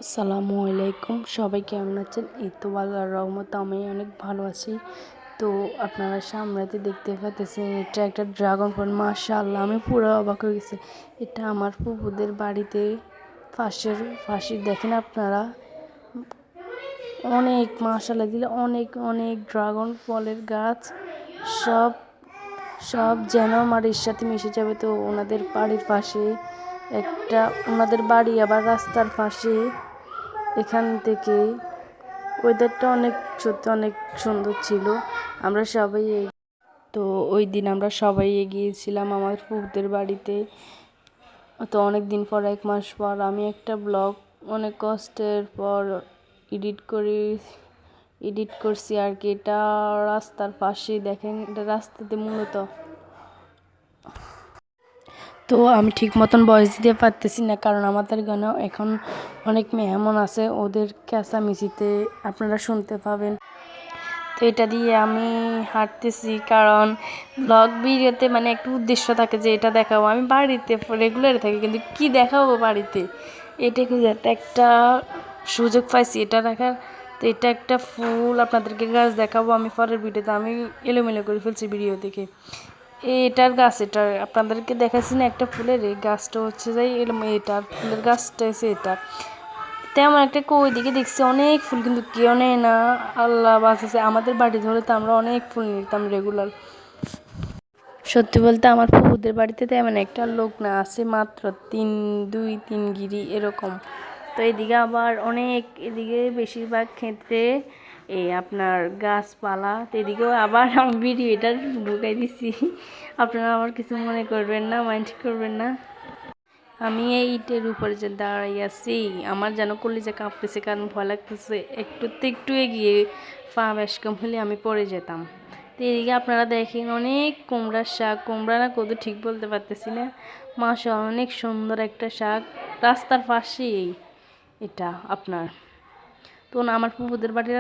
আসসালামু আলাইকুম, সবাই কেমন আছেন? এই তো আল্লাহর রহমতে আমি অনেক ভালো আছি। তো আপনারা সামনেতে দেখতে পাচ্ছেন এটা একটা ড্রাগন ফল। মাশাআল্লাহ, আমি পুরো অবাক হয়ে গেছি। এটা আমার ফুফুদের বাড়িতে পাশে দেখেন আপনারা, অনেক মাশাআল্লাহ দিলে অনেক অনেক ড্রাগন ফলের গাছ। সব সব যেন আমার এর সাথে মিশে যাবে। তো ওনাদের বাড়ির পাশে একটা, ওনাদের বাড়ি আবার রাস্তার পাশে। এখান থেকে ওয়েদারটা সত্যি অনেক সুন্দর ছিল। আমরা সবাই তো ওই দিন আমরা সবাই গিয়েছিলাম আমার ফুফুদের বাড়িতে। তো অনেক দিন পর, 1 মাস পর আমি একটা ব্লগ অনেক কষ্টের পর এডিট করছি আর কি। এটা রাস্তার পাশে দেখেন, এটা রাস্তাতে মূলত। তো আমি ঠিক মতন ভয়েস দিতে পারতেছি না, কারণ আমাদের এখানে এখন অনেক মেহমান আছে, ওদের চেঁচামেচিতে আপনারা শুনতে পাবেন। তো এটা দিয়ে আমি হাঁটতেছি, কারণ ব্লগ ভিডিওতে মানে একটা উদ্দেশ্য থাকে যে এটা দেখাবো। আমি বাড়িতে রেগুলার থাকি, কিন্তু কি দেখাবো বাড়িতে, এটা খুঁজে একটা সুযোগ পাইছি এটা দেখার। তো এটা একটা ফুল, আপনাদেরকে গাছ দেখাবো আমি পরের ভিডিওতে। আমি এলোমেলো করে ফেলছি ভিডিও দেখে। এটার গাছ, এটা আপনাদেরকে দেখাচ্ছি না, একটা ফুলের এই গাছটা হচ্ছে যাই এটার ফুলের গাছটা হচ্ছে এটা। তেমন একটা ওইদিকে দেখছি অনেক ফুল, কিন্তু কেউ নেয় না। আল্লাহ বাঁচাছে, আমাদের বাড়ি ধরে তো আমরা অনেক ফুল নিতাম রেগুলার। সত্যি বলতে আমার ফুফুদের বাড়িতে তেমন একটা লোক না, আছে মাত্র 2-3 গিরি এরকম। তো এদিকে আবার অনেক, এদিকে বেশিরভাগ ক্ষেত্রে এই আপনার গাছপালা। তো এদিকেও আবার আমি ভিডিওটা ঢুকাই দিছি, আপনারা আমার কিছু মনে করবেন না, মাইন্ড করবেন না। আমি এই ইটের উপরে যে দাঁড়াই আছি, আমার যেন কলিজা কাঁপতেছে, কারণ ভয় লাগতেছে একটু এগিয়ে পা বেশকম হলে আমি পড়ে যেতাম। তো এদিকে আপনারা দেখেন অনেক কুমড়ার শাক, কুমড়া না কত ঠিক বলতে পারতেছি না। মাশাআল্লাহ, অনেক সুন্দর একটা শাক, রাস্তার পাশেই এটা আপনার। তো আমার ফুফুদের বাড়ির